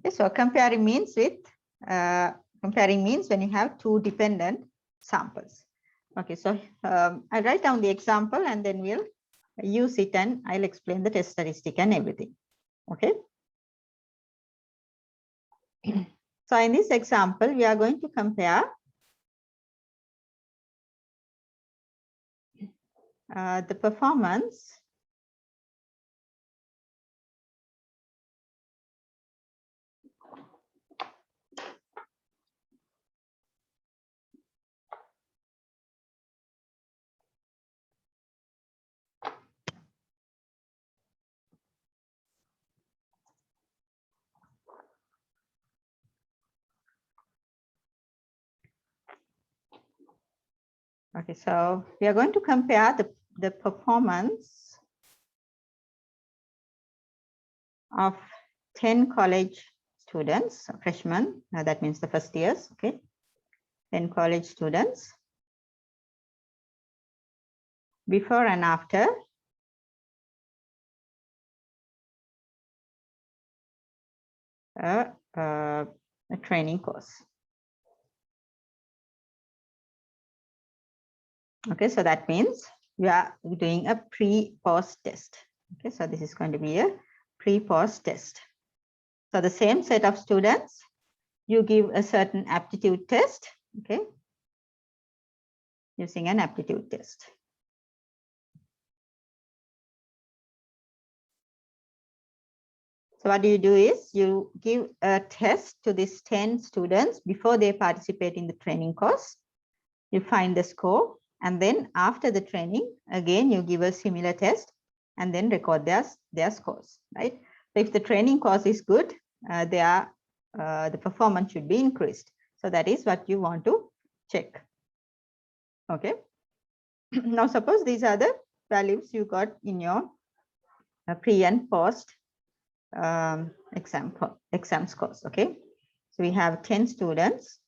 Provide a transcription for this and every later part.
Okay, so comparing means when you have two dependent samples. Okay, so I'll write down the example and then we'll use it and I'll explain the test statistic and everything. Okay. So in this example, we are going to compare the performance Okay, so we are going to compare the performance of 10 college students, freshmen, that means the first years, okay, 10 college students before and after a training course. Okay, so that means we are doing a pre-post test. Okay, so this is going to be a pre-post test. So the same set of students, you give a certain aptitude test, okay, using an aptitude test. So what you do is you give a test to these 10 students before they participate in the training course. You find the score, and then after the training, again, you give a similar test and then record their scores, right? So if the training course is good, the performance should be increased. So that is what you want to check. Okay. Now, suppose these are the values you got in your pre and post exam scores. Okay. So we have 10 students.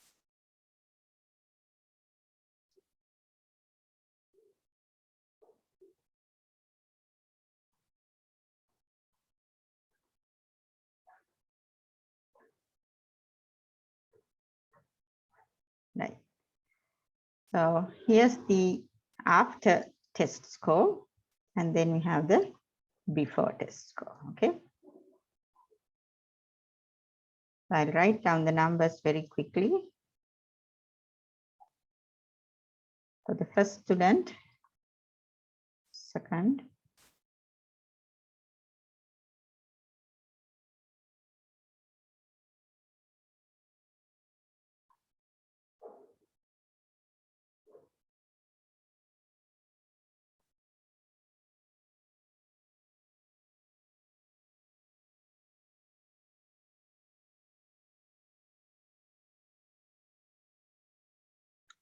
Right. So here's the after test score, and then we have the before test score. Okay. I'll write down the numbers very quickly. For the first student, second,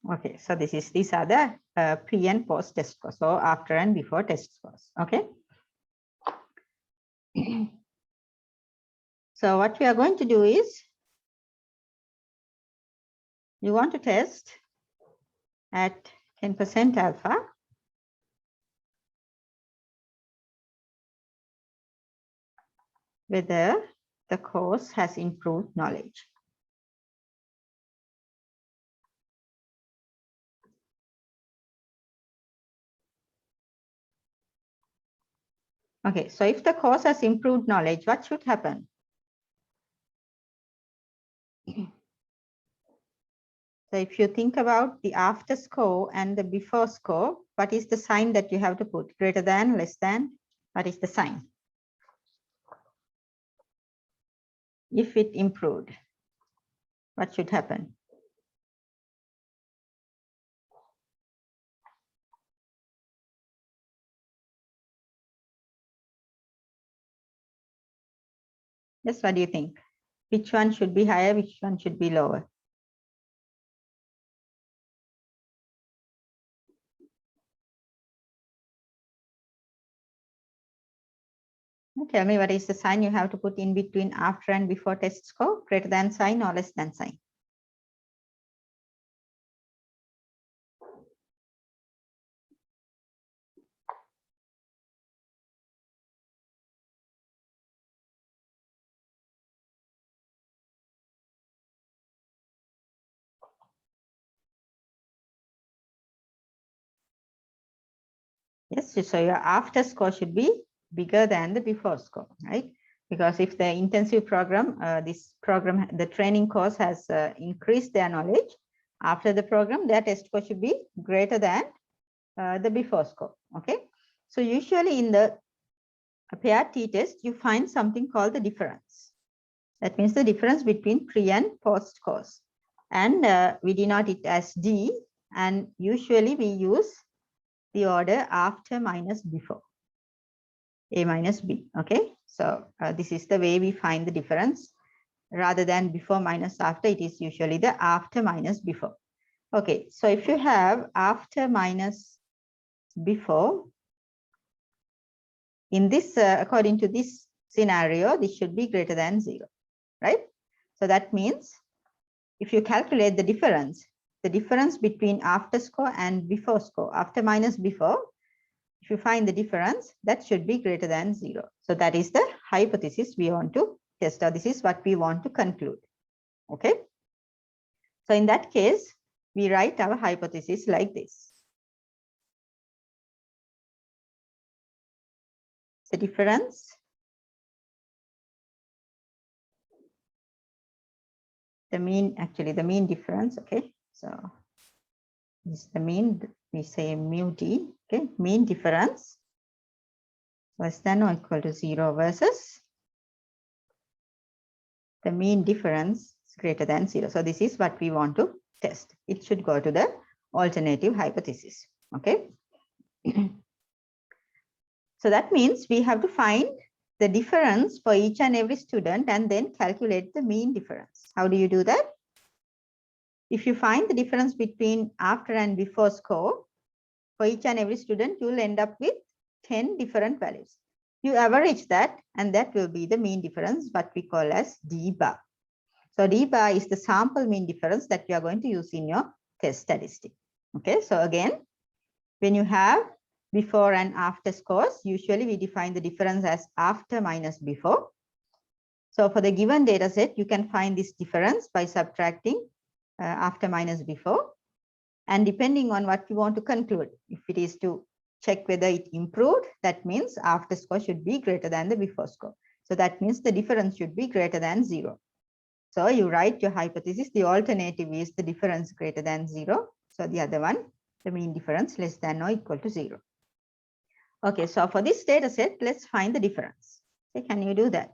okay, so these are the pre and post test scores. So after and before test scores. Okay. So what we are going to do is you want to test at 10% alpha whether the course has improved knowledge. Okay, so if the course has improved knowledge, what should happen? So if you think about the after score and the before score, what is the sign that you have to put? Greater than, less than? What is the sign? If it improved, what should happen? Yes, what do you think? Which one should be higher? Which one should be lower? Tell me what is the sign you have to put in between after and before test score? Greater than sign or less than sign? Yes, so your after score should be bigger than the before score, right? Because if the intensive program, the training course has increased their knowledge, after the program, their test score should be greater than the before score, okay? So usually in the paired t-test, you find something called the difference. That means the difference between pre and post scores. And we denote it as D, and usually we use the order after minus before. A minus B, okay? So this is the way we find the difference. Rather than before minus after, it is usually the after minus before. Okay, so if you have after minus before, in this, according to this scenario, this should be greater than 0, right? So that means if you calculate the difference between after score and before score, after minus before, if you find the difference, that should be greater than 0. So that is the hypothesis we want to test, or this is what we want to conclude. Okay. So in that case, we write our hypothesis like this. The difference the mean difference. Okay. So this is the mean, we say mu d. Okay. Mean difference less than or equal to 0 versus the mean difference is greater than 0. So this is what we want to test. It should go to the alternative hypothesis. Okay. So that means we have to find the difference for each and every student and then calculate the mean difference. How do you do that? If you find the difference between after and before score for each and every student, you will end up with 10 different values. You average that, and that will be the mean difference, what we call as D bar. So D bar is the sample mean difference that you are going to use in your test statistic. Okay, so again, when you have before and after scores, usually we define the difference as after minus before. So for the given data set, you can find this difference by subtracting after minus before. And depending on what you want to conclude, if it is to check whether it improved, that means after score should be greater than the before score. So that means the difference should be greater than 0. So you write your hypothesis. The alternative is the difference greater than 0. So the other one, the mean difference less than or equal to 0. Okay, so for this data set, let's find the difference. Okay, can you do that?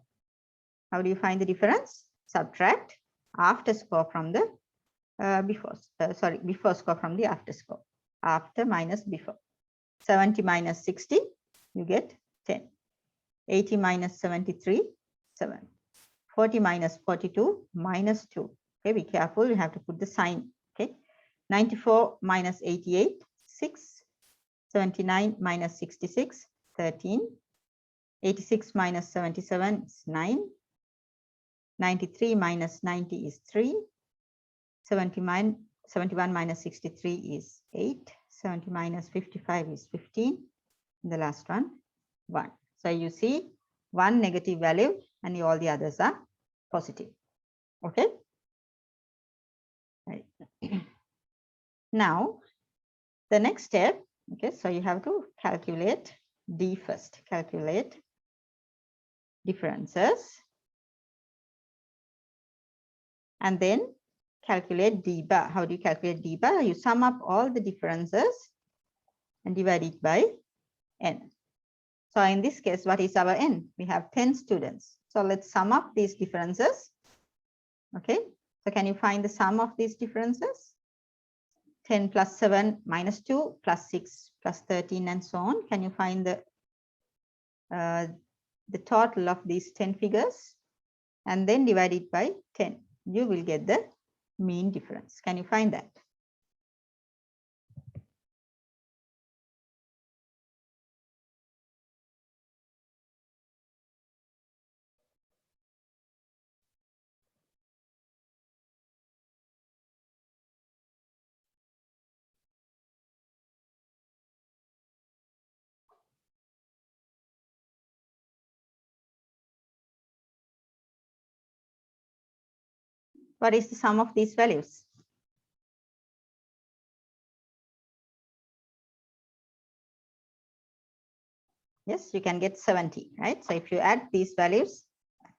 How do you find the difference? Subtract after score from the before score from the after score. After minus before. 70 minus 60, you get 10. 80 minus 73, 7. 40 minus 42, minus 2. Okay, be careful, you have to put the sign. Okay, 94 minus 88, 6. 79 minus 66, 13. 86 minus 77 is 9. 93 minus 90 is 3. 71 minus 63 is 8. 70 minus 55 is 15. The last one, 1. So you see one negative value and all the others are positive. Okay. Right. Now, the next step, okay, so you have to calculate D first. Calculate differences. And then calculate D bar. How do you calculate D bar? You sum up all the differences and divide it by N. So in this case, what is our N? We have 10 students. So let's sum up these differences. Okay. So can you find the sum of these differences? 10 plus 7 minus 2 plus 6 plus 13 and so on. Can you find the total of these 10 figures? And then divide it by 10. You will get the mean difference. Can you find that? What is the sum of these values? Yes, you can get 70, right? So if you add these values,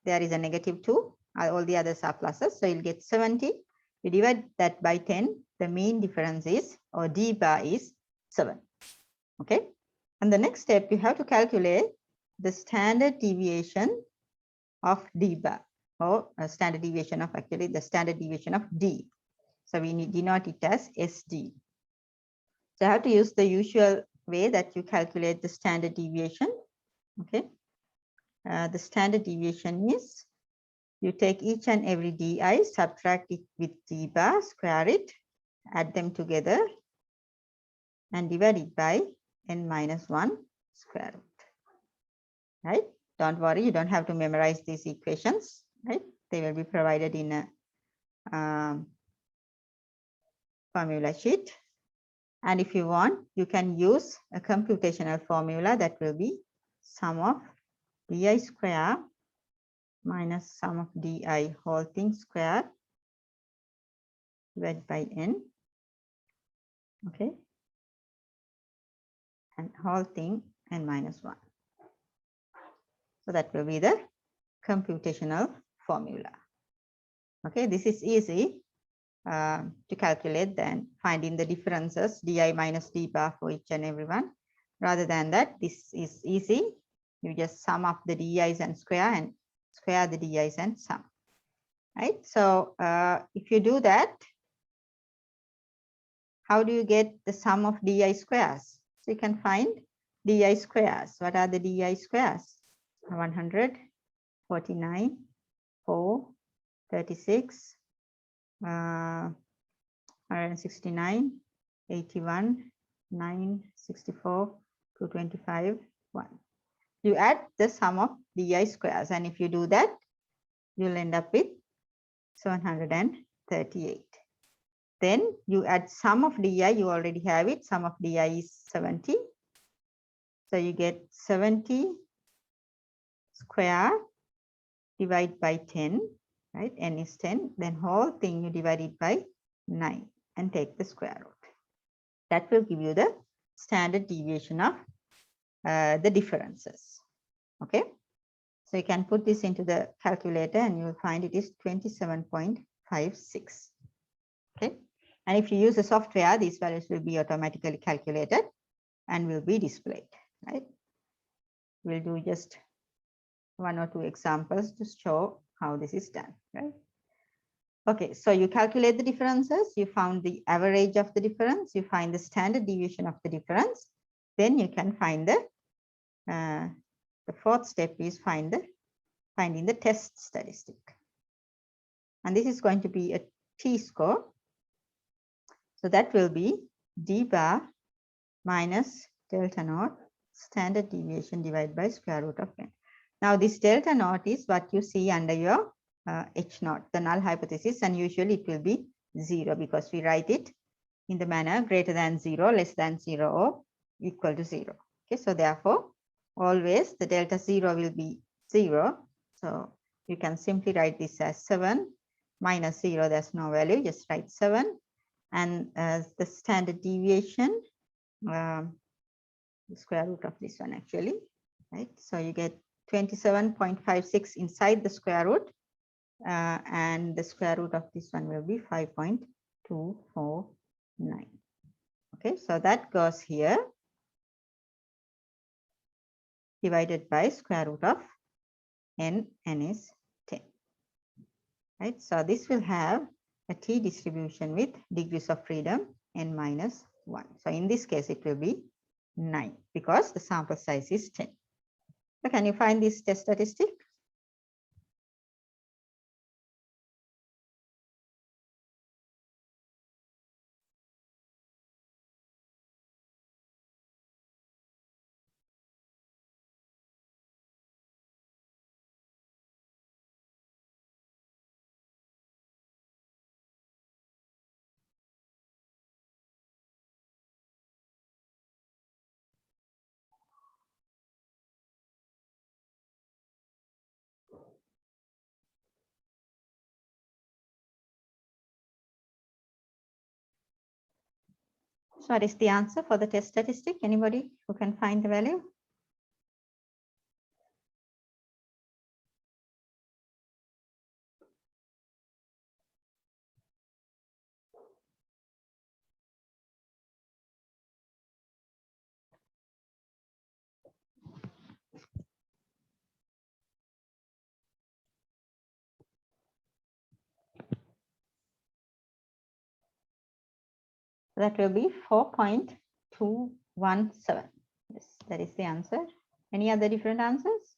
there is a -2, all the others are pluses, so you'll get 70. You divide that by 10, the mean difference is, or D bar is 7, okay? And the next step, you have to calculate the standard deviation of D bar, or a standard deviation of, actually the standard deviation of D. So we need denote it as SD. So I have to use the usual way that you calculate the standard deviation, okay? The standard deviation is, you take each and every DI, subtract it with D bar, square it, add them together, and divide it by n-1 square root, right? Don't worry, you don't have to memorize these equations, right? They will be provided in a formula sheet. And if you want, you can use a computational formula that will be sum of di square minus sum of di whole thing square divided by n, okay? And whole thing n-1. So that will be the computational formula. Okay, this is easy to calculate than finding the differences di minus d bar for each and every one. Rather than that, this is easy. You just sum up the di's and square the di's and sum. Right. So if you do that, how do you get the sum of di squares? So you can find di squares. What are the di squares? 100, 49, 4, 36, 169, 81, 9, 64, 225, 1. You add the sum of di squares, and if you do that, you'll end up with 738. Then you add sum of di, you already have it, sum of di is 70. So you get 70 square divided by 10, right? N is 10, then whole thing you divide it by 9 and take the square root. That will give you the standard deviation of the differences. Okay, so you can put this into the calculator and you will find it is 27.56. Okay, and if you use the software, these values will be automatically calculated and will be displayed, right? We'll do just 1 or 2 examples to show how this is done, right? Okay, so you calculate the differences, you found the average of the difference, you find the standard deviation of the difference, then you can find the fourth step is finding the test statistic. And this is going to be a t-score. So that will be d bar minus delta naught standard deviation divided by square root of n. Now this delta naught is what you see under your H naught, the null hypothesis, and usually it will be 0 because we write it in the manner greater than 0, less than 0, or equal to 0. Okay, so therefore, always the delta 0 will be 0. So you can simply write this as 7 minus 0, there's no value, just write 7. And as the standard deviation, the square root of this one actually, right? So you get 27.56 inside the square root. And the square root of this one will be 5.249. Okay, so that goes here, divided by square root of n is 10. Right, so this will have a t distribution with degrees of freedom n-1. So in this case, it will be 9 because the sample size is 10. So can you find this test statistic? So what is the answer for the test statistic? Anybody who can find the value? That will be 4.217. Yes, that is the answer. Any other different answers?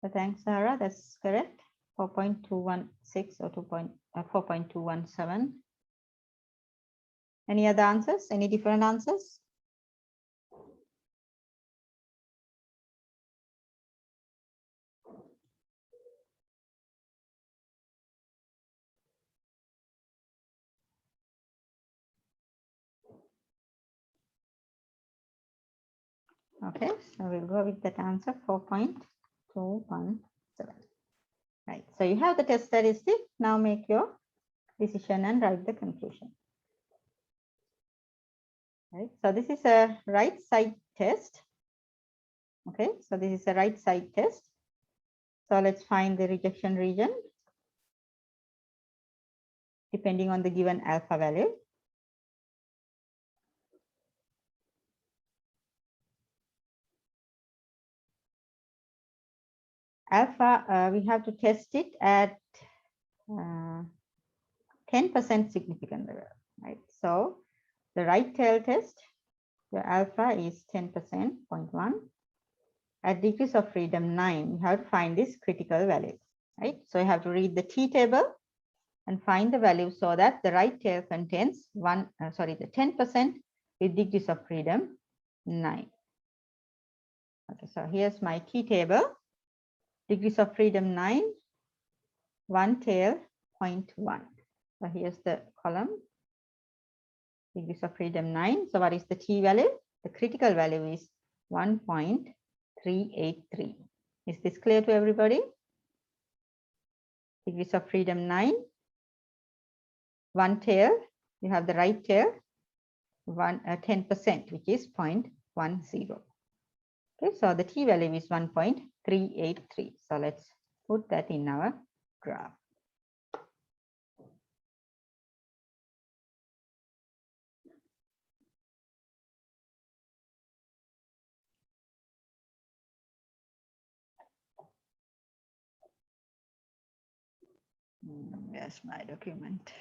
So thanks, Sarah. That's correct. 4.216 or 4.217. Any other answers? Any different answers? Okay, so we'll go with that answer, 4.217. Right, so you have the test statistic. Now make your decision and write the conclusion. Right, so this is a right side test. Okay, so this is a right side test. So let's find the rejection region depending on the given alpha value. Alpha, we have to test it at 10% significant level, right? So the right tail test, the alpha is 10%, 0.1. At degrees of freedom 9, you have to find this critical value, right? So you have to read the T table and find the value so that the right tail contains the 10% with degrees of freedom 9. Okay, so here's my T table. Degrees of freedom 9, one tail 0.1. So here's the column. Degrees of freedom 9. So what is the T value? The critical value is 1.383. Is this clear to everybody? Degrees of freedom 9. One tail, you have the right tail, 10%, which is 0.10. Okay, so the T value is 1.383. So let's put that in our graph. Where's my document?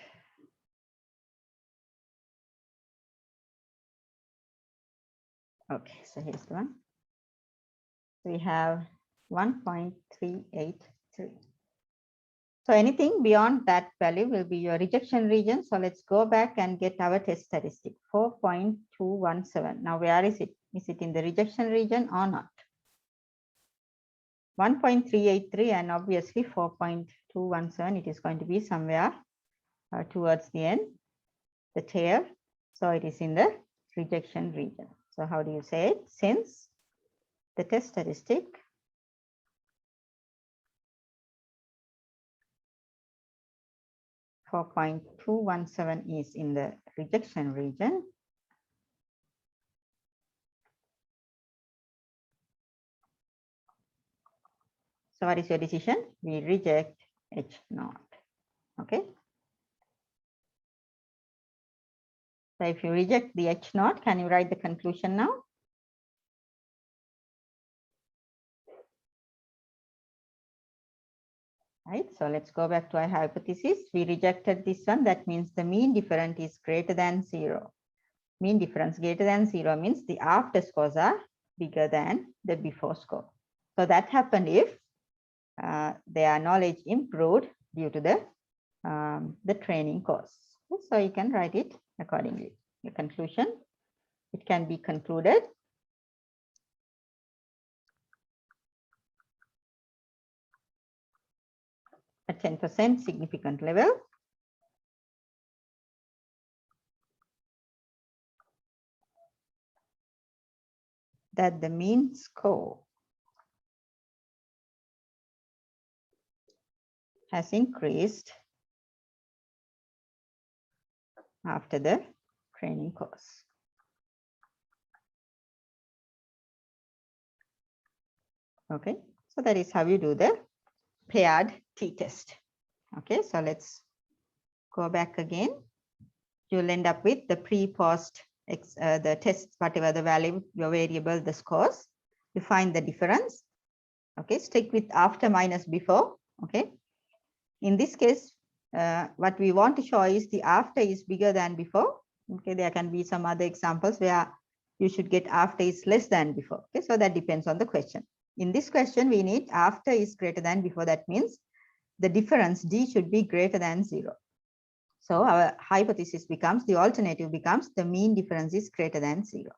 Okay, so here's the one. We have 1.383. So anything beyond that value will be your rejection region. So let's go back and get our test statistic, 4.217. Now, where is it? Is it in the rejection region or not? 1.383 and obviously 4.217, it is going to be somewhere towards the end, the tail. So it is in the rejection region. So how do you say it? Since the test statistic for 4.217 is in the rejection region, so what is your decision? We reject H0. Okay. So if you reject the H0, can you write the conclusion now? Right. So let's go back to our hypothesis. We rejected this one. That means the mean difference is greater than 0. Mean difference greater than 0 means the after scores are bigger than the before score. So that happened if their knowledge improved due to the training course. So you can write it accordingly. The conclusion, it can be concluded at 10% significant level. That the mean score has increased after the training course. Okay, so that is how you do the paired t-test. Okay, so let's go back again. You'll end up with the pre-post, the test, whatever the value, your variable, the scores. You find the difference. Okay, stick with after minus before. Okay, in this case, what we want to show is the after is bigger than before. Okay, there can be some other examples where you should get after is less than before. Okay, so that depends on the question. In this question, we need after is greater than before. That means the difference D should be greater than 0. So our hypothesis becomes, the alternative becomes, the mean difference is greater than 0.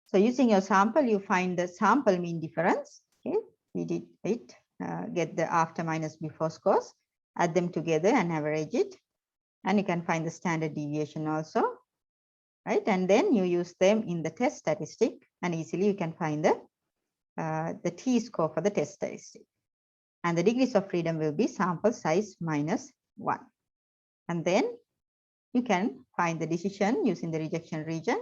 So using your sample, you find the sample mean difference. Okay, we did it, get the after minus before scores, add them together and average it. And you can find the standard deviation also, right? And then you use them in the test statistic, and easily you can find the t-score for the test statistic. And the degrees of freedom will be sample size minus 1. And then you can find the decision using the rejection region.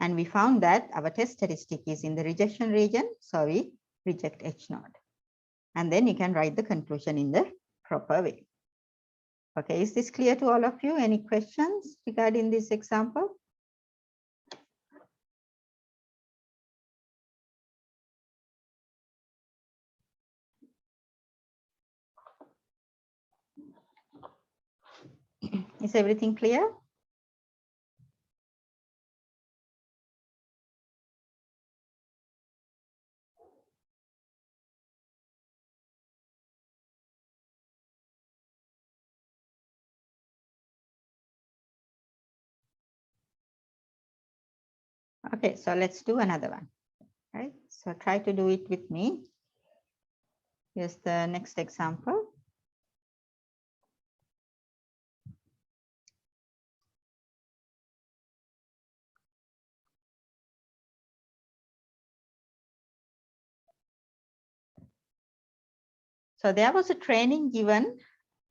And we found that our test statistic is in the rejection region, so we reject H0. And then you can write the conclusion in the proper way. Okay, is this clear to all of you? Any questions regarding this example? Is everything clear? Okay, so let's do another one, right? So try to do it with me. Here's the next example. So there was a training given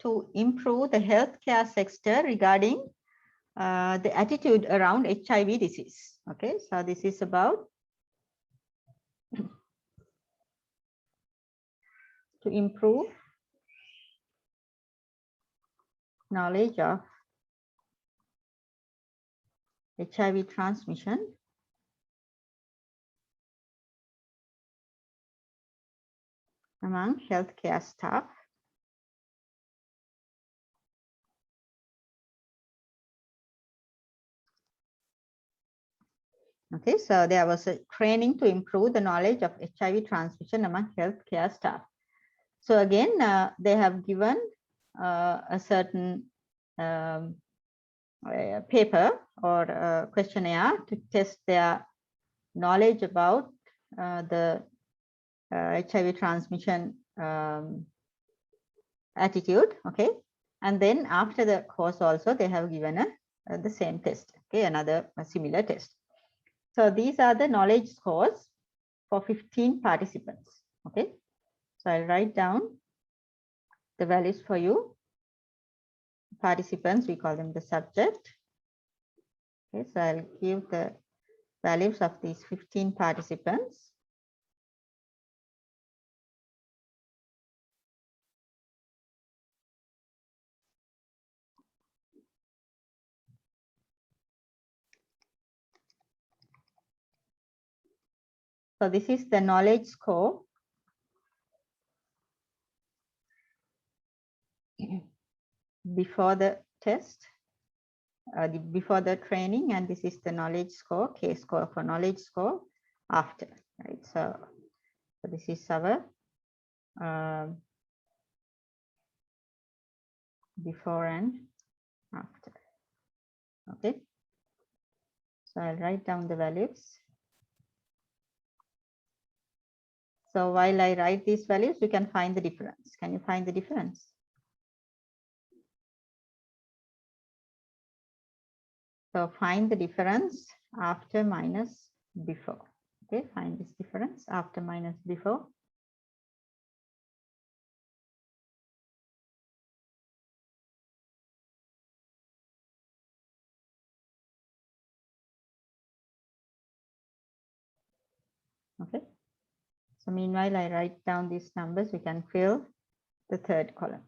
to improve the healthcare sector regarding the attitude around HIV disease. Okay, so this is about to improve knowledge of HIV transmission among healthcare staff. Okay, so there was a training to improve the knowledge of HIV transmission among healthcare staff. So again, they have given a certain paper or questionnaire to test their knowledge about the HIV transmission attitude. Okay, and then after the course also they have given the same test. Okay, another similar test. So these are the knowledge scores for 15 participants. Okay, so I'll write down the values for you. Participants, we call them the subject. Okay, so I'll give the values of these 15 participants. So this is the knowledge score before the test, before the training, and this is the knowledge score, K-score for knowledge score after, right? So this is our before and after. Okay, so I'll write down the values. So while I write these values, you can find the difference. Can you find the difference? So find the difference after minus before. Okay, find this difference after minus before. Okay, so meanwhile I write down these numbers. We can fill the third column.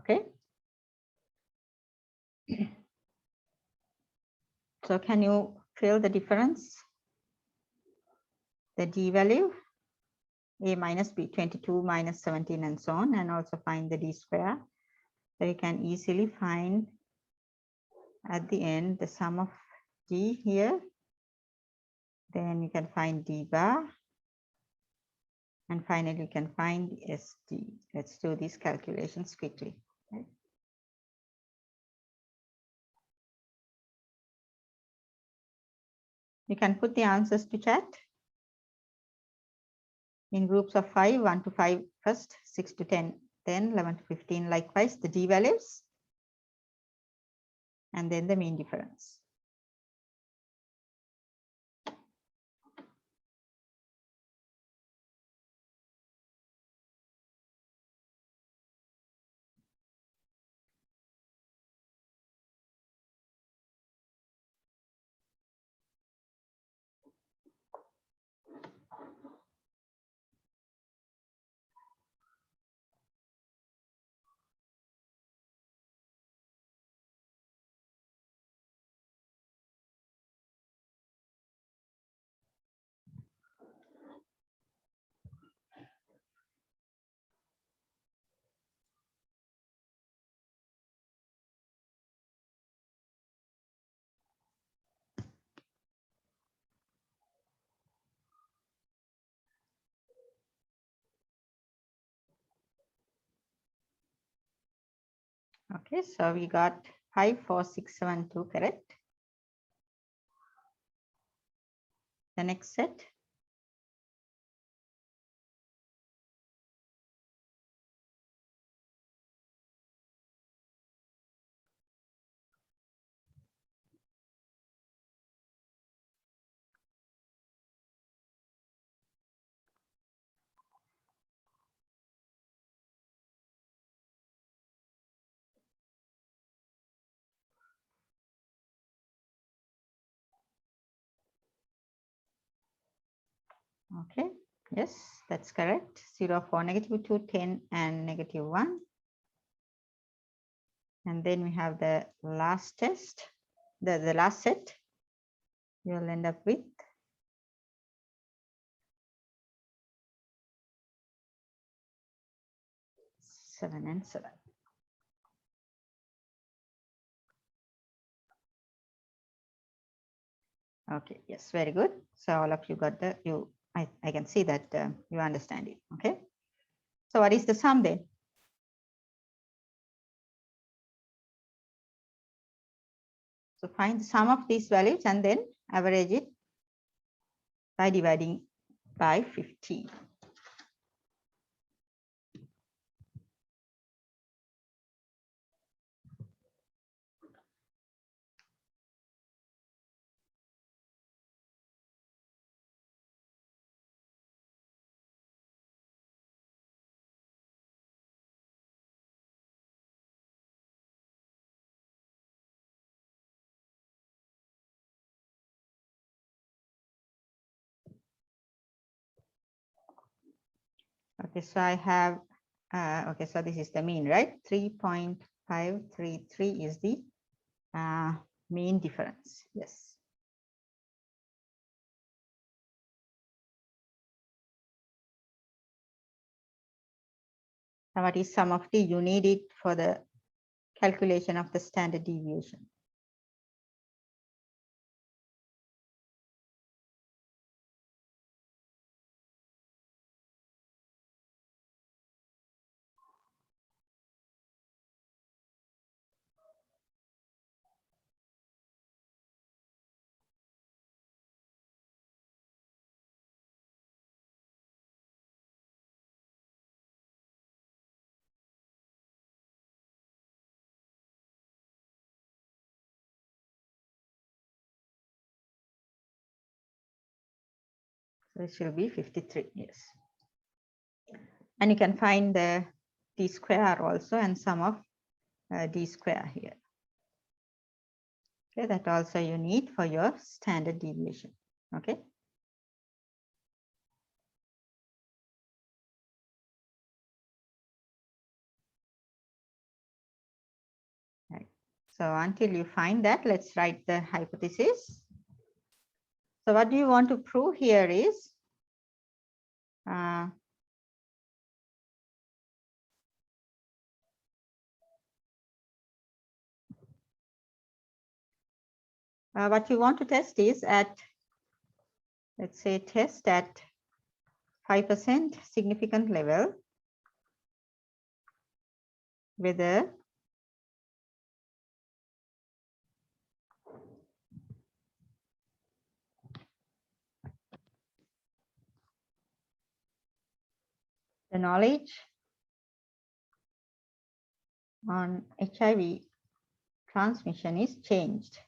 Okay. So can you feel the difference? The D value, A minus B, 22 minus 17 and so on, and also find the D square. So you can easily find at the end the sum of D here. Then you can find D bar. And finally, you can find SD. Let's do these calculations quickly. Okay. You can put the answers to chat in groups of 5, 1 to 5 first, 6 to 10, then 11 to 15. Likewise, the D values, and then the mean difference. Okay, so we got 5, 4, 6, 7, 2 correct. The next set. Okay, yes, that's correct. 0, 4, negative 2, 10, and negative 1. And then we have the last test, the last set. You'll end up with 7 and 7. Okay, yes, very good. So all of you got the, I can see that you understand it, okay? So what is the sum then? So find the sum of these values and then average it by dividing by 15. Okay, so I have, okay, so this is the mean, right? 3.533 is the mean difference, yes. Now what is sum of D? You need it for the calculation of the standard deviation. So it should be 53, yes. And you can find the D square also and sum of D square here. Okay, that also you need for your standard deviation. Okay. So until you find that, let's write the hypothesis. So what do you want to prove here is what you want to test is at, let's say, test at 5% significant level, whether the knowledge on HIV transmission is changed.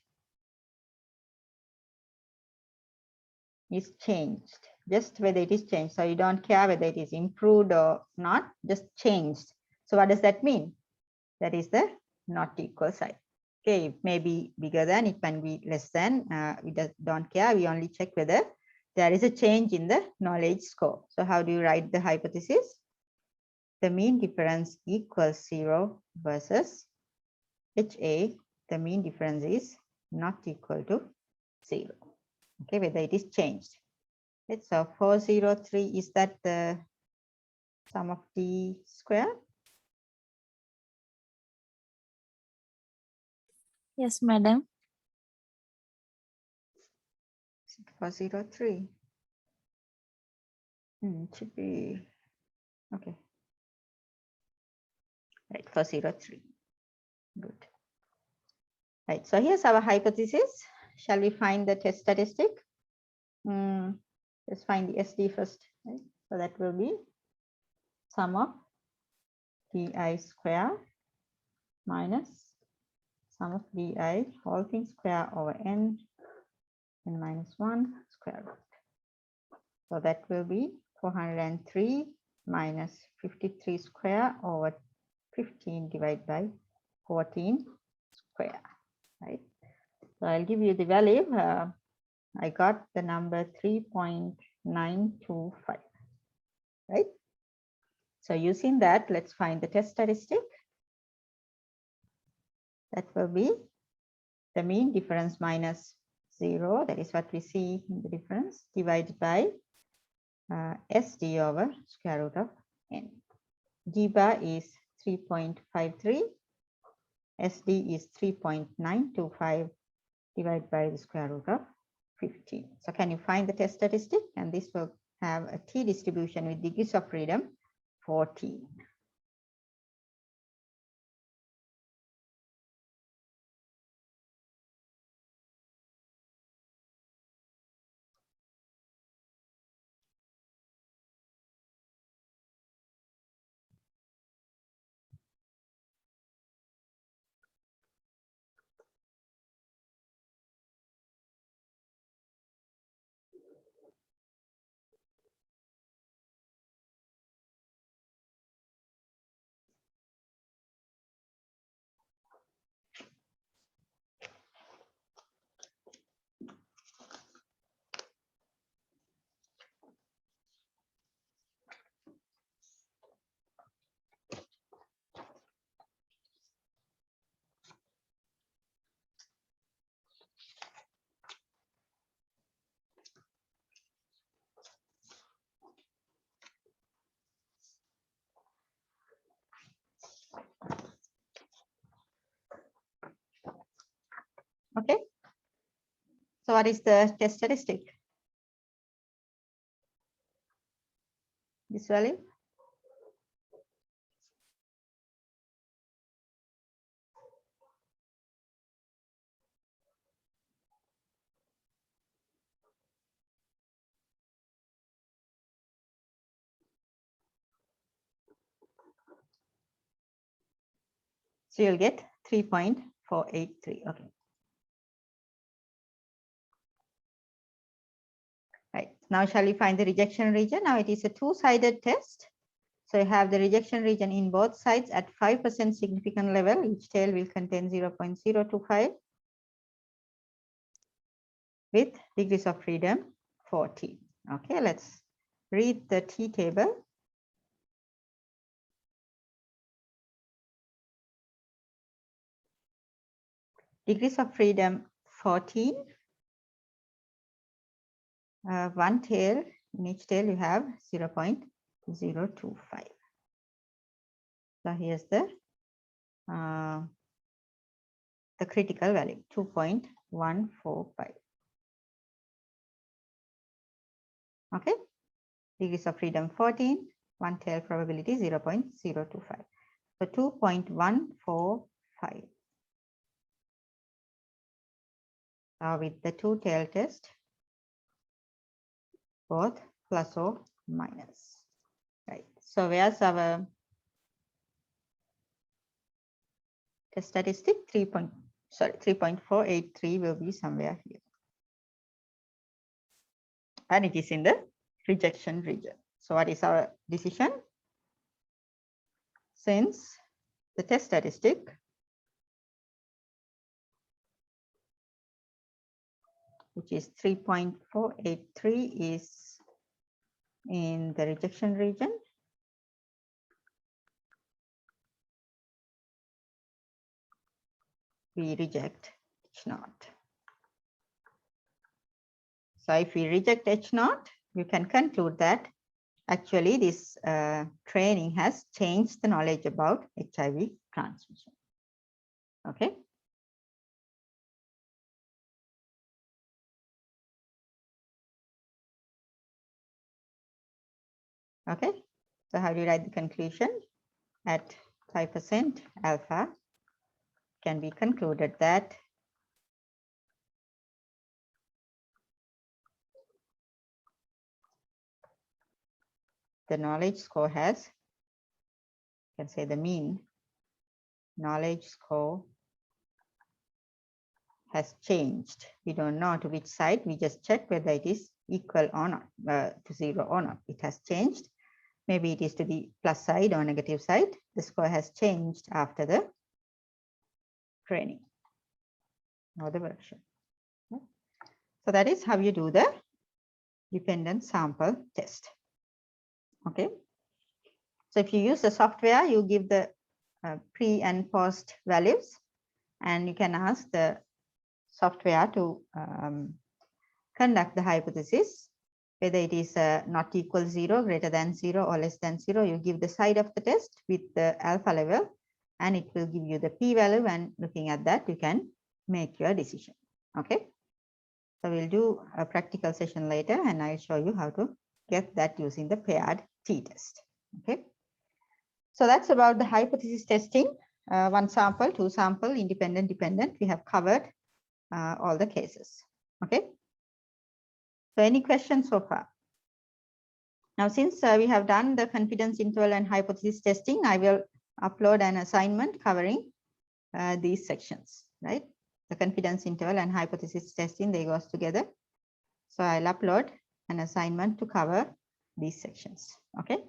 Just whether it is changed. So you don't care whether it is improved or not, just changed. So what does that mean? That is the not equal sign. Okay, it may be bigger than, it can be less than, we don't care, we only check whether there is a change in the knowledge score. So how do you write the hypothesis? The mean difference equals 0 versus HA, the mean difference is not equal to 0. Okay, whether it is changed. Okay, so 403, is that the sum of D square? Yes, madam. 403. It should be okay. Right, 403. Good. Right, so here's our hypothesis. Shall we find the test statistic? Let's find the SD first. Right? So that will be sum of DI square minus sum of DI whole thing square over n minus 1 square root. So that will be 403 minus 53 square over 15 divided by 14 square. Right. So I'll give you the value. I got the number 3.925. Right. So using that, let's find the test statistic. That will be the mean difference minus 0. That is what we see in the difference, divided by SD over square root of n. G bar is 3.53. SD is 3.925 divided by the square root of 15. So can you find the test statistic? And this will have a t distribution with degrees of freedom 14. Okay. So what is the test statistic? This value? So you'll get 3.483. Okay. Right. Now shall we find the rejection region? Now it is a two-sided test. So you have the rejection region in both sides at 5% significant level. Each tail will contain 0.025 with degrees of freedom 14. Okay, let's read the T table. Degrees of freedom 14. One tail, in each tail you have 0.025. So here's the critical value, 2.145. Okay, degrees of freedom 14, one tail probability 0.025. So 2.145. Now with the two tail test, both plus or minus. Right. So where's our test statistic? 3.483 will be somewhere here. And it is in the rejection region. So what is our decision? Since the test statistic which is 3.483 is in the rejection region, we reject H0. So if we reject H0, you can conclude that actually this training has changed the knowledge about HIV transmission. Okay. Okay. So how do you write the conclusion? At 5% alpha, can be concluded that the knowledge score has, you can say the mean knowledge score has changed. We don't know to which side, we just check whether it is equal or not, to 0 or not. It has changed. Maybe it is to the plus side or negative side. The score has changed after the training or the version. So that is how you do the dependent sample test. Okay. So if you use the software, you give the pre and post values, and you can ask the software to conduct the hypothesis, whether it is not equal 0, greater than 0, or less than 0. You give the side of the test with the alpha level, and it will give you the p-value, and looking at that, you can make your decision. Okay. So we'll do a practical session later, and I'll show you how to get that using the paired t-test. Okay. So that's about the hypothesis testing. One sample, two sample, independent, dependent. We have covered all the cases. Okay. So any questions so far? Now, since we have done the confidence interval and hypothesis testing, I will upload an assignment covering these sections, right? The confidence interval and hypothesis testing, they goes together. So I'll upload an assignment to cover these sections. Okay.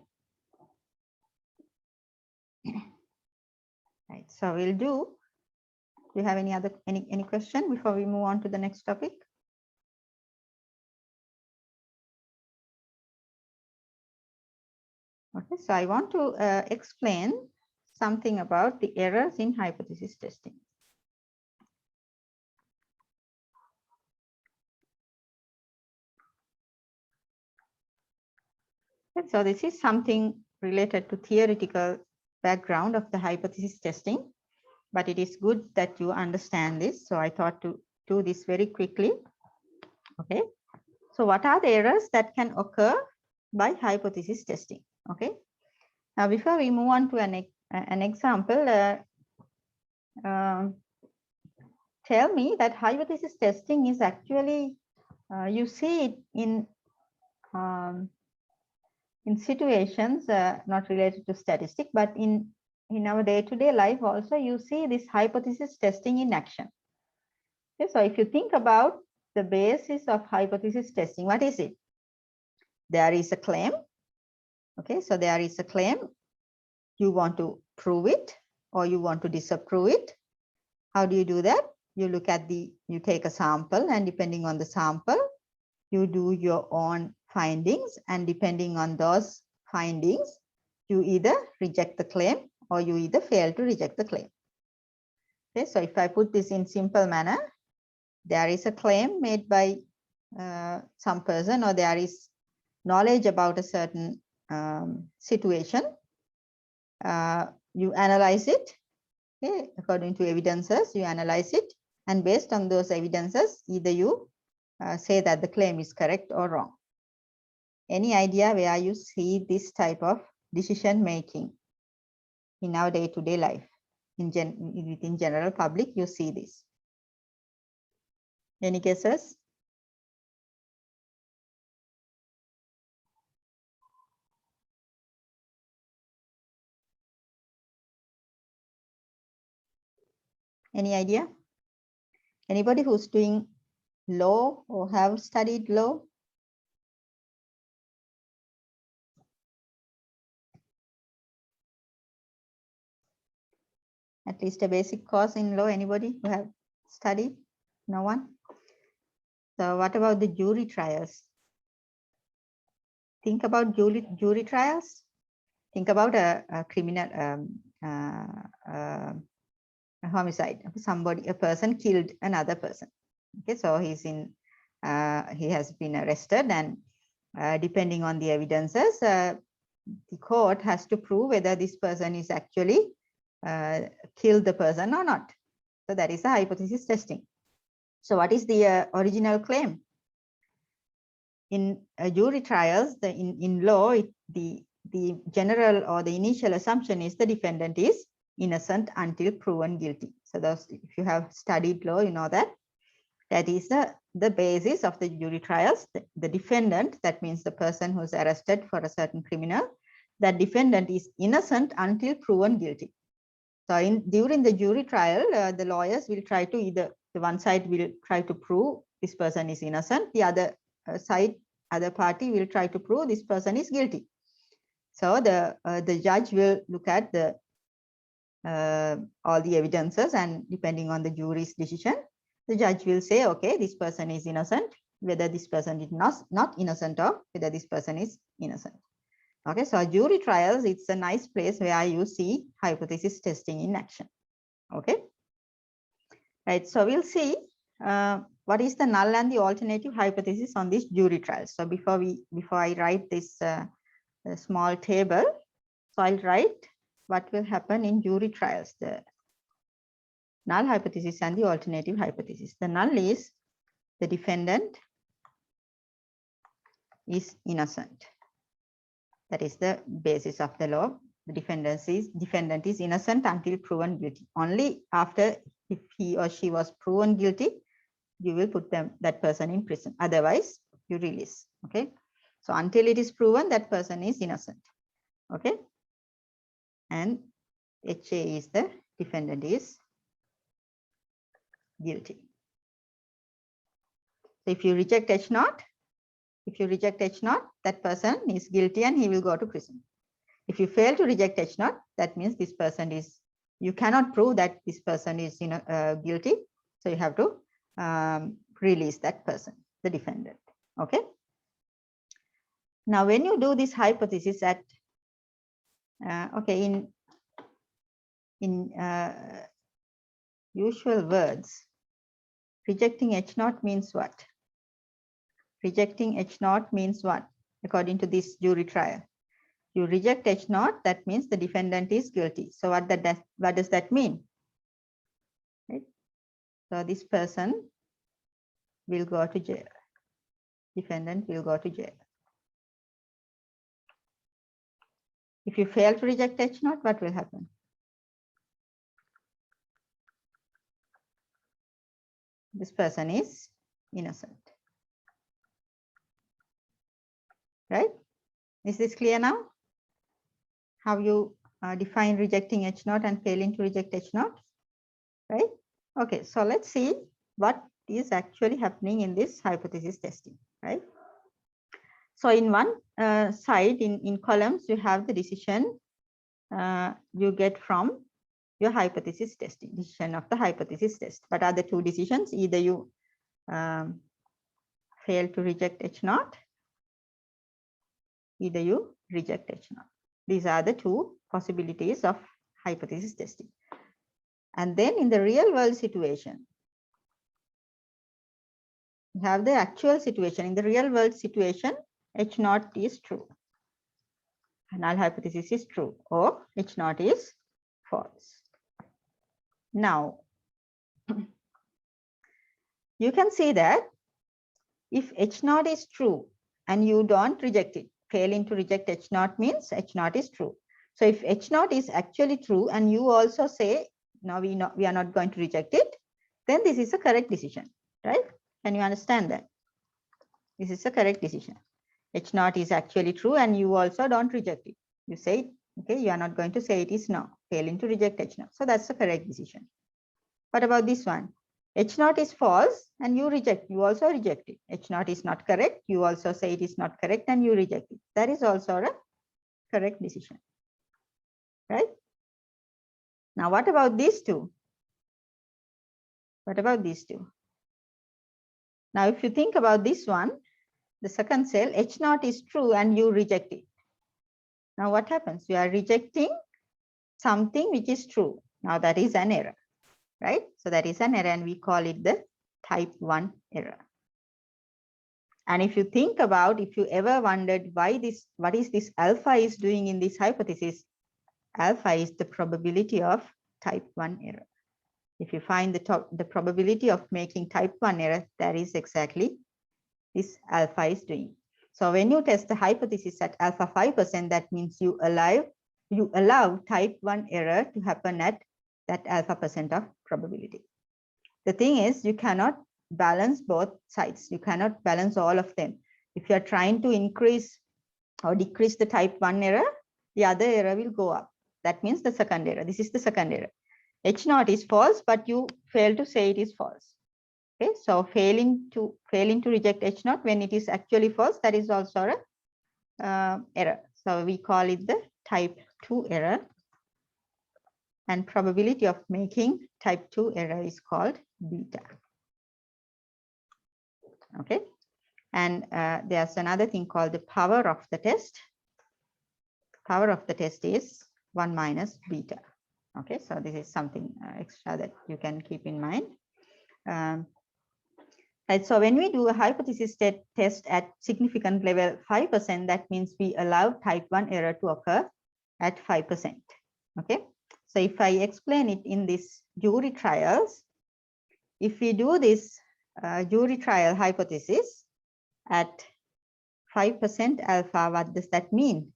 Right. So we'll do you have any question before we move on to the next topic? Okay, so I want to explain something about the errors in hypothesis testing. Okay, so this is something related to theoretical background of the hypothesis testing, but it is good that you understand this. So I thought to do this very quickly. Okay, so what are the errors that can occur by hypothesis testing? Okay, now before we move on to an example, tell me that hypothesis testing is actually, you see it in situations not related to statistic, but in our day-to-day life also, you see this hypothesis testing in action. Okay, so if you think about the basis of hypothesis testing, what is it? There is a claim. Okay, so there is a claim. You want to prove it or you want to disapprove it. How do you do that? You look at you take a sample, and depending on the sample, you do your own findings, and depending on those findings, you either reject the claim or you either fail to reject the claim. Okay, so if I put this in simple manner, there is a claim made by some person, or there is knowledge about a certain situation. You analyze it, okay, according to evidences, you analyze it, and based on those evidences, either you say that the claim is correct or wrong. Any idea where you see this type of decision making in our day-to-day life? Within general public, you see this. Any guesses? Any idea? Anybody who's doing law or have studied law? At least a basic course in law, anybody who have studied? No one? So what about the jury trials? Think about jury trials. Think about a criminal a homicide. A person killed another person. Okay, so he has been arrested, and depending on the evidences, the court has to prove whether this person is actually killed the person or not. So that is a hypothesis testing. So what is the original claim? In jury trials, in law, the general or the initial assumption is the defendant is innocent until proven guilty. So if you have studied law, you know that is the basis of the jury trials. The defendant, that means the person who's arrested for a certain criminal, that defendant is innocent until proven guilty. So during the jury trial, the lawyers will try to the one side will try to prove this person is innocent, the other party will try to prove this person is guilty. So the judge will look at all the evidences, and depending on the jury's decision, the judge will say, okay, this person is innocent, whether this person is not innocent, or whether this person is innocent. Okay, so jury trials, it's a nice place where you see hypothesis testing in action. Okay, right. So we'll see what is the null and the alternative hypothesis on this jury trial. So before I write this small table, so I'll write what will happen in jury trials, the null hypothesis and the alternative hypothesis. The null is the defendant is innocent. That is the basis of the law. The defendant is innocent until proven guilty. Only after, if he or she was proven guilty, you will put that person in prison. Otherwise, you release. Okay. So until it is proven that person is innocent. Okay. And HA is the defendant is guilty. So if you reject H0, that person is guilty and he will go to prison. If you fail to reject H0, that means this person is, you cannot prove that this person is guilty. So you have to release that person, the defendant. Okay. Now, when you do this hypothesis at, okay, in usual words, rejecting H0 means what? Rejecting H0 means what? According to this jury trial, you reject H0, that means the defendant is guilty. So what does that mean? Right? So this person will go to jail. Defendant will go to jail. If you fail to reject H0, what will happen? This person is innocent. Right? Is this clear now? How you define rejecting H0 and failing to reject H0? Right? Okay, so let's see what is actually happening in this hypothesis testing. Right? So in one side, in columns, you have the decision you get from your hypothesis testing, decision of the hypothesis test. What are the two decisions? Either you fail to reject H0, either you reject H0. These are the two possibilities of hypothesis testing. And then in the real world situation, you have the actual situation. In the real world situation, H naught is true. Null hypothesis is true, or H naught is false. Now, you can see that if H naught is true and you don't reject it, failing to reject H naught means H naught is true. So if H naught is actually true and you also say, no, we are not going to reject it, then this is a correct decision, right? Can you understand that? This is a correct decision. H naught is actually true and you also don't reject it. You say, okay, you are not going to say it is no, failing to reject H naught. So that's the correct decision. What about this one? H naught is false and you also reject it. H naught is not correct. You also say it is not correct and you reject it. That is also a correct decision, right? Now, what about these two? What about these two? Now, if you think about this one, the second cell, H naught is true and you reject it. Now, what happens? You are rejecting something which is true. Now, that is an error, right? So that is an error and we call it the type 1 error. And if you think about, if you ever wondered why what is this alpha is doing in this hypothesis, alpha is the probability of type 1 error. If you find the probability of making type 1 error, that is exactly this alpha is doing. So when you test the hypothesis at alpha 5%, that means you allow type 1 error to happen at that alpha % of probability. The thing is, you cannot balance both sides. You cannot balance all of them. If you are trying to increase or decrease the type 1 error, the other error will go up. That means the second error. This is the second error. H naught is false, but you fail to say it is false. Okay, so failing to reject H naught when it is actually false, that is also an error. So we call it the type 2 error. And probability of making type 2 error is called beta. Okay, and there's another thing called the power of the test. Power of the test is 1 minus beta. Okay, so this is something extra that you can keep in mind. Right, so when we do a hypothesis test at significant level 5%, that means we allow type 1 error to occur at 5%. Okay, so if I explain it in this jury trials, if we do this jury trial hypothesis at 5% alpha, what does that mean?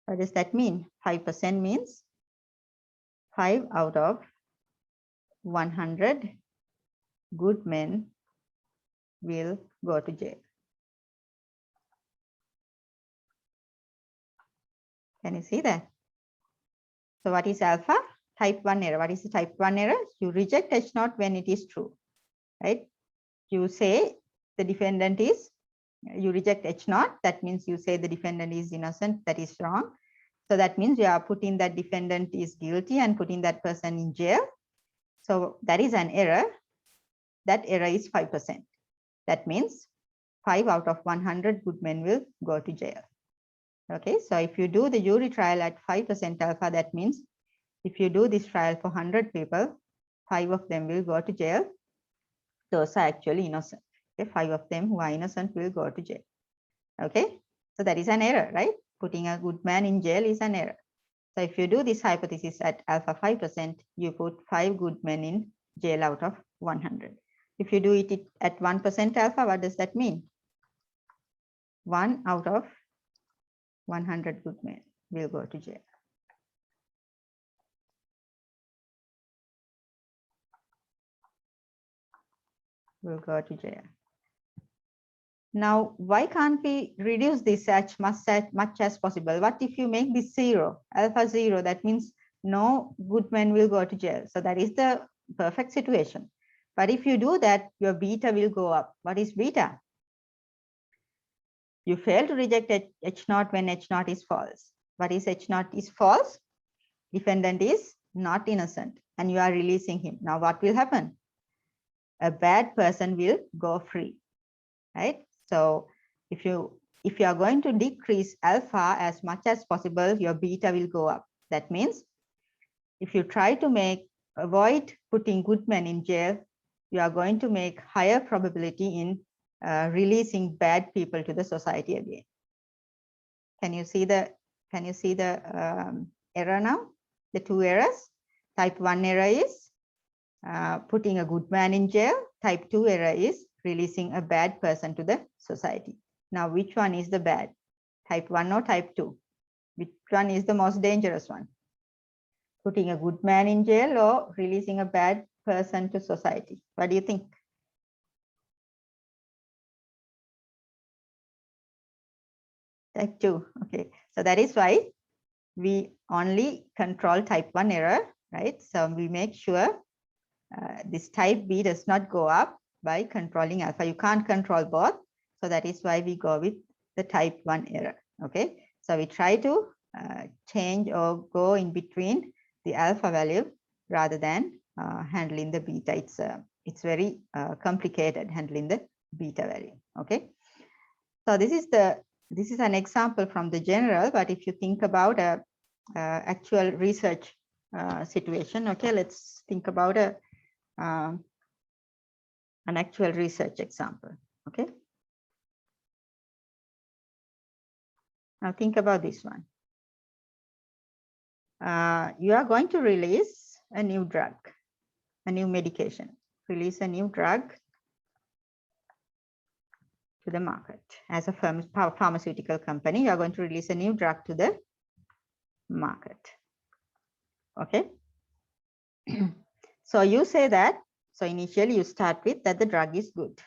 What does that mean? 5% means 5 out of 100 good men will go to jail. Can you see that? So what is alpha? Type 1 error. What is the type 1 error? You reject H naught when it is true, right? You say the defendant is, you reject H naught. That means you say the defendant is innocent. That is wrong. So that means you are putting that defendant is guilty and putting that person in jail. So that is an error. That error is 5%. That means 5 out of 100 good men will go to jail. Okay, so if you do the jury trial at 5% alpha, that means if you do this trial for 100 people, 5 of them will go to jail. Those are actually innocent. Okay, 5 of them who are innocent will go to jail. Okay, so that is an error, right? Putting a good man in jail is an error. So if you do this hypothesis at alpha 5%, you put 5 good men in jail out of 100. If you do it at 1% alpha, what does that mean? 1 out of 100 good men will go to jail. Will go to jail. Now, why can't we reduce this as much as possible? What if you make this 0, alpha 0? That means no good men will go to jail. So that is the perfect situation. But if you do that, your beta will go up. What is beta? You fail to reject H naught when H naught is false. What is H naught is false? Defendant is not innocent and you are releasing him. Now what will happen? A bad person will go free, right? So if you are going to decrease alpha as much as possible, your beta will go up. That means if you try to avoid putting good men in jail, you are going to make higher probability in releasing bad people to the society again. Can you see the error now? The two errors. Type 1 error is putting a good man in jail. Type 2 error is releasing a bad person to the society. Now, which one is the bad? Type 1 or type 2? Which one is the most dangerous one? Putting a good man in jail or releasing a bad person to society? What do you think? Type 2. Okay. So that is why we only control type 1 error, right? So we make sure this type B does not go up by controlling alpha. You can't control both. So that is why we go with the type 1 error. Okay. So we try to change or go in between the alpha value rather than handling the beta. It's very complicated handling the beta value. Okay. So this is an example from the general, but if you think about a actual research situation, okay, let's think about an actual research example. Okay. Now think about this one. You are going to release a new drug, a new medication, release a new drug to the market. As a pharmaceutical company, you are going to release a new drug to the market. Okay. So you say that, so initially you start with that the drug is good.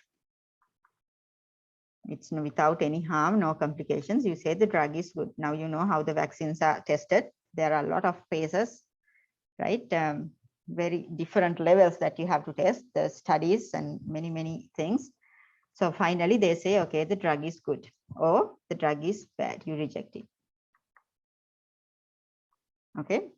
It's without any harm, no complications. You say the drug is good. Now you know how the vaccines are tested. There are a lot of phases, right? Very different levels that you have to test, the studies and many things. So finally they say, okay, the drug is good or the drug is bad. You reject it. Okay.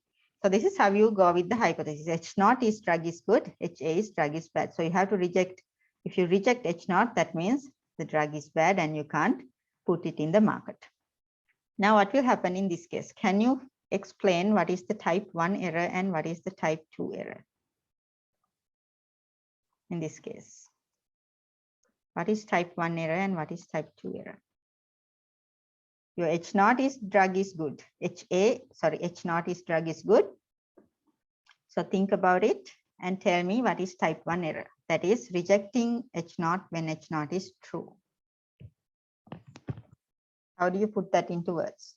So this is how you go with the hypothesis. H0 is drug is good, HA is drug is bad. So you have to reject. If you reject H0, that means the drug is bad and you can't put it in the market. Now what will happen in this case? Can you explain what is the type 1 error and what is the type 2 error in this case? What is type 1 error and what is type 2 error? Your H0 is drug is good. H0 is drug is good. So think about it and tell me what is type 1 error. That is rejecting H0 when H0 is true. How do you put that into words?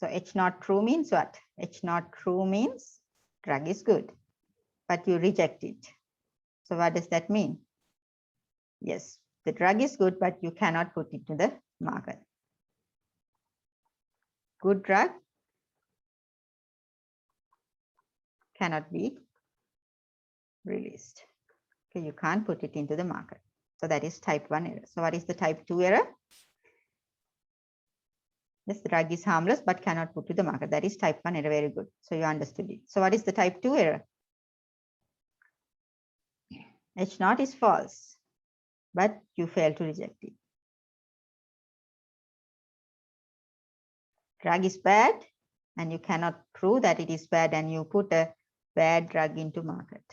So H0 true means what? H0 true means drug is good, but you reject it. So what does that mean? Yes, the drug is good, but you cannot put it to the market. Good drug cannot be released. Okay, you can't put it into the market. So that is type 1 error. So what is the type 2 error? Yes, the drug is harmless but cannot put to the market. That is type 1 error. Very good. So you understood it. So what is the type 2 error? H0 is false, but you fail to reject it. Drug is bad and you cannot prove that it is bad and you put a bad drug into market.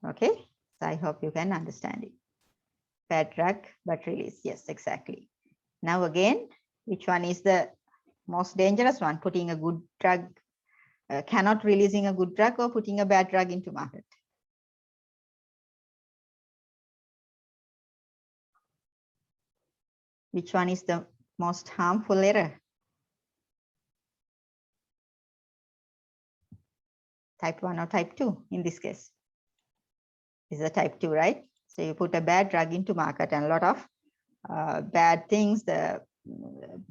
Okay, so I hope you can understand it. Bad drug but release. Yes, exactly. Now again, which one is the most dangerous one? Putting a good drug, cannot releasing a good drug, or putting a bad drug into market? Which one is the most harmful error? Type 1 or type 2 in this case? This is a type 2, right? So you put a bad drug into market and a lot of bad things, the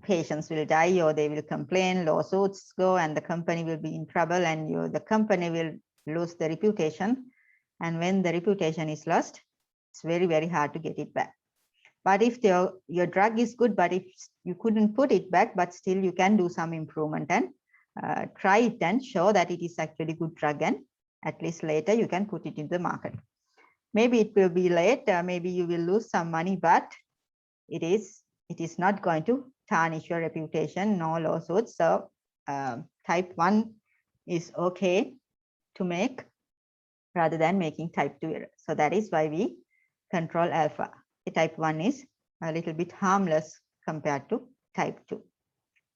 patients will die or they will complain, lawsuits go, and the company will be in trouble, and the company will lose the reputation. And when the reputation is lost, it's very hard to get it back. But if your drug is good, but if you couldn't put it back, but still you can do some improvement and try it and show that it is actually good drug, and at least later you can put it in the market. Maybe it will be late, maybe you will lose some money, but it is not going to tarnish your reputation, no lawsuits. So type 1 is okay to make rather than making type 2 error. So that is why we control alpha. The type 1 is a little bit harmless compared to type 2.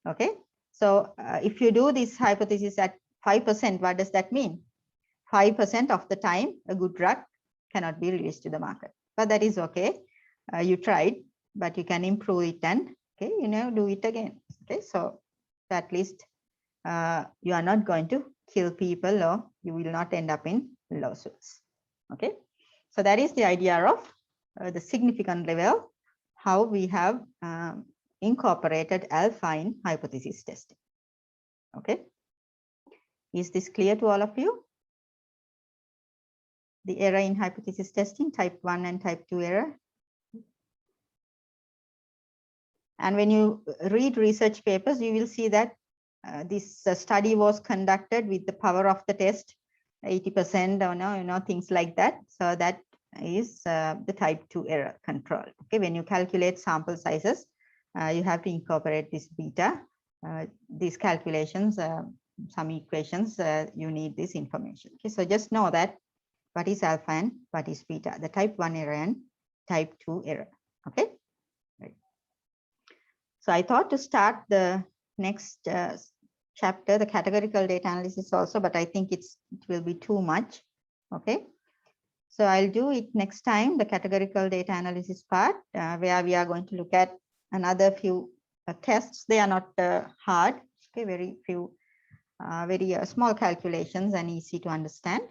Okay, so if you do this hypothesis at 5%, what does that mean? 5% of the time a good drug cannot be released to the market, but that is okay. You tried, but you can improve it and do it again. Okay, so at least you are not going to kill people, or you will not end up in lawsuits. Okay, so that is the idea of the significant level, how we have incorporated alpha in hypothesis testing. Okay, is this clear to all of you? The error in hypothesis testing, type 1 and type 2 error. And when you read research papers, you will see that this study was conducted with the power of the test 80% or things like that. So that is the type 2 error control. Okay, when you calculate sample sizes, you have to incorporate this beta. These calculations, some equations, you need this information. Okay, so just know that what is alpha and what is beta, the type 1 error and type 2 error. Okay, right. So I thought to start the next chapter, the categorical data analysis also, but I think it will be too much. Okay, so I'll do it next time, the categorical data analysis part, where we are going to look at another few tests. They are not hard. Okay, very few, very small calculations and easy to understand.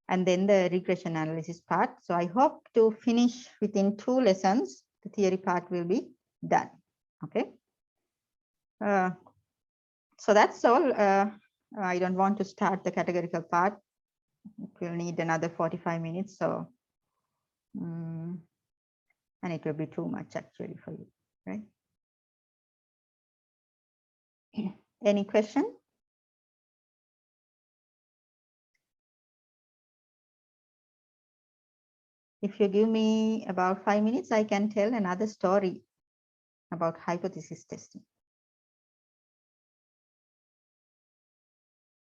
And then the regression analysis part. So I hope to finish within 2 lessons. The theory part will be done. Okay. So that's all. I don't want to start the categorical part. It will need another 45 minutes. So, and it will be too much actually for you, right? Any question? If you give me about 5 minutes, I can tell another story about hypothesis testing,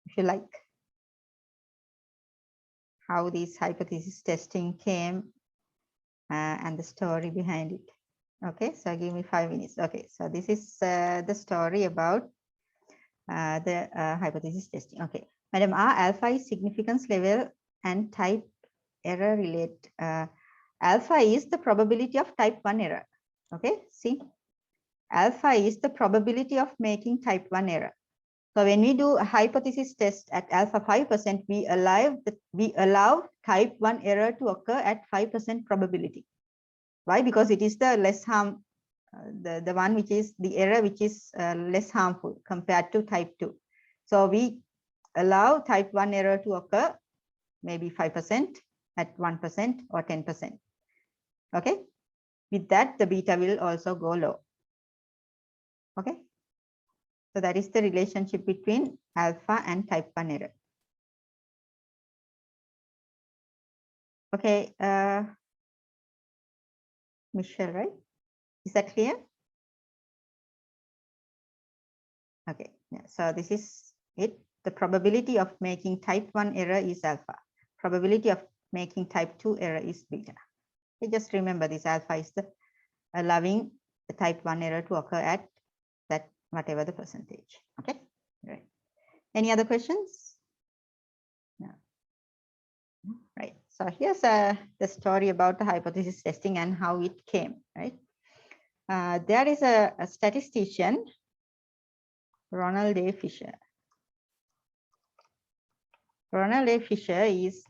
if you like, how this hypothesis testing came and the story behind it. Okay, so give me 5 minutes. Okay, so this is the story about the hypothesis testing. Okay, Madam, are alpha is significance level and type error relate? Alpha is the probability of type 1 error. Okay, see, alpha is the probability of making type 1 error. So when we do a hypothesis test at alpha 5%, we allow type 1 error to occur at 5% probability. Why? Because it is the less harm, the one which is the error which is less harmful compared to type 2. So we allow type 1 error to occur maybe 5% at 1% or 10%. Okay, with that the beta will also go low. Okay, so that is the relationship between alpha and type 1 error. Okay, Michelle, right? Is that clear? Okay, yeah, so this is it. The probability of making type 1 error is alpha. Probability of making type 2 error is beta. Okay, just remember this, alpha is the allowing the type 1 error to occur at that whatever the percentage. Okay, right. Any other questions? No. Right. So here's the story about the hypothesis testing and how it came, right? There is a statistician, Ronald A. Fisher. Ronald A. Fisher is,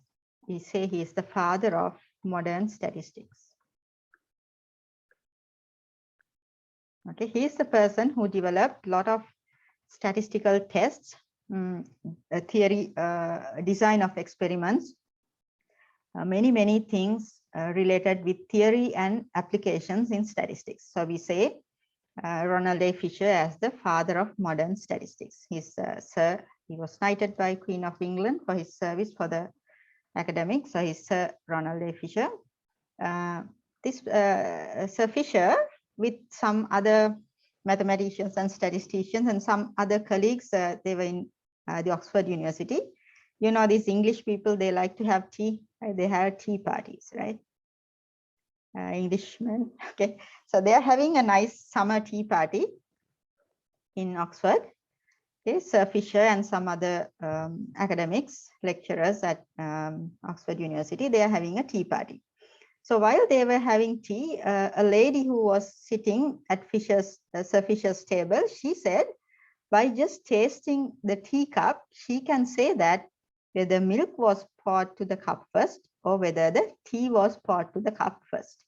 he is the father of modern statistics. Okay, he is the person who developed a lot of statistical tests, a theory, design of experiments, many things related with theory and applications in statistics. So we say Ronald A. Fisher as the father of modern statistics. He was knighted by Queen of England for his service for the academics. So he's Sir Ronald A. Fisher. Sir Fisher, with some other mathematicians and statisticians and some other colleagues, they were in the Oxford University. You know, these English people, they like to have tea. They have tea parties, right? Englishmen. Okay, so they are having a nice summer tea party in Oxford. Okay, Sir Fisher and some other academics, lecturers at Oxford University, they are having a tea party. So while they were having tea, a lady who was sitting at Sir Fisher's table, she said, by just tasting the teacup, she can say that whether milk was poured to the cup first or whether the tea was poured to the cup first.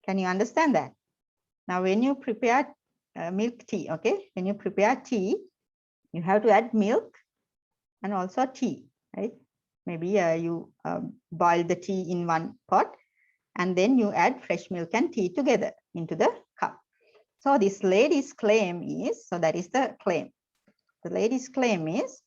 Can you understand that? Now, when you prepare milk tea, okay, when you prepare tea, you have to add milk and also tea, right? Maybe you boil the tea in one pot and then you add fresh milk and tea together into the cup. So this lady's claim is, so that is the claim. The lady's claim is,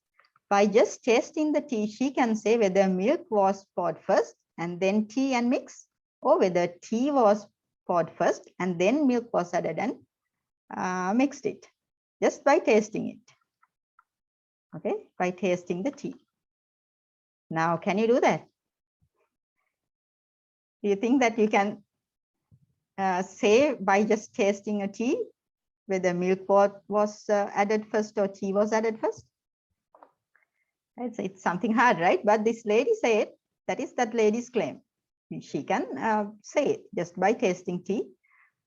by just tasting the tea, she can say whether milk was poured first and then tea and mix, or whether tea was poured first and then milk was added and mixed it, just by tasting it. Okay, by tasting the tea. Now, can you do that? Do you think that you can say by just tasting a tea whether milk was added first or tea was added first? It's something hard, right? But this lady said, that is that lady's claim. She can say it just by tasting tea,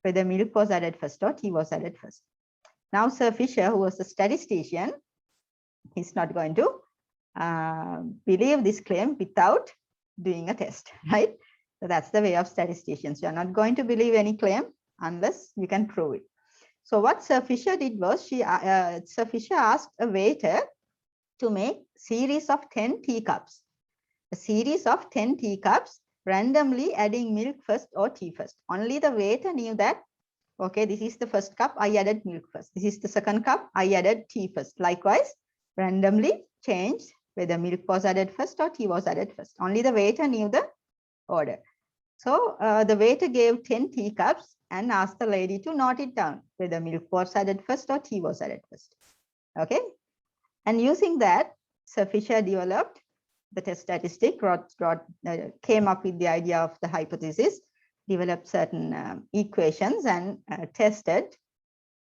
whether milk was added first or tea was added first. Now, Sir Fisher, who was a statistician, he's not going to believe this claim without doing a test, right? So that's the way of statisticians. You are not going to believe any claim unless you can prove it. So what Sir Fisher did was, Sir Fisher asked a waiter to make series of 10 teacups. A series of 10 teacups, randomly adding milk first or tea first. Only the waiter knew that, okay, this is the first cup, I added milk first. This is the second cup, I added tea first. Likewise, randomly changed whether milk was added first or tea was added first. Only the waiter knew the order. So the waiter gave 10 teacups and asked the lady to note it down, whether milk was added first or tea was added first. Okay. And using that, Sir Fisher developed the test statistic, came up with the idea of the hypothesis, developed certain equations and tested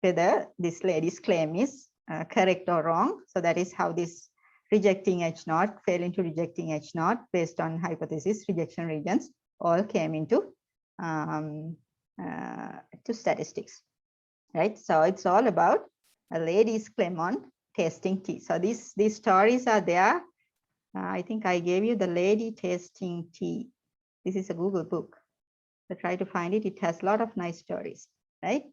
whether this lady's claim is correct or wrong. So that is how this rejecting H0, failing to rejecting H0 based on hypothesis, rejection regions, all came into to statistics, right? So it's all about a lady's claim on tasting tea. So these stories are there. I think I gave you the lady tasting tea. This is a Google book. So try to find it. It has a lot of nice stories, right?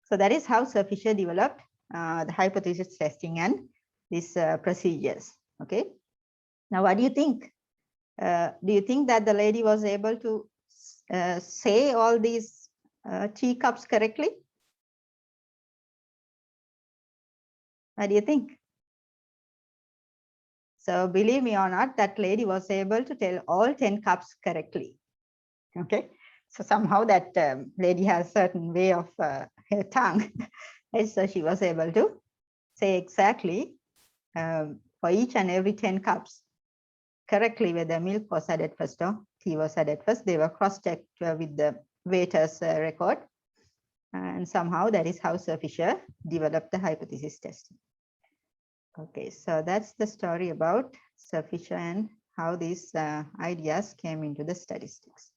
So that is how Sir Fisher developed the hypothesis testing and these procedures. Okay. Now, what do you think? Do you think that the lady was able to say all these teacups correctly? What do you think? So believe me or not, that lady was able to tell all 10 cups correctly. Okay. So somehow that lady has a certain way of her tongue. And so she was able to say exactly for each and every 10 cups correctly whether milk was added first or tea was added first. They were cross-checked with the waiter's record. And somehow that is how Sir Fisher developed the hypothesis testing. Okay, so that's the story about Sir Fisher and how these ideas came into the statistics.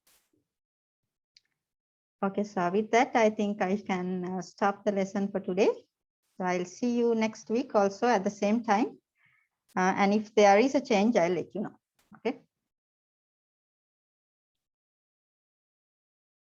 Okay, so with that, I think I can stop the lesson for today. So I'll see you next week also at the same time. And if there is a change, I'll let you know.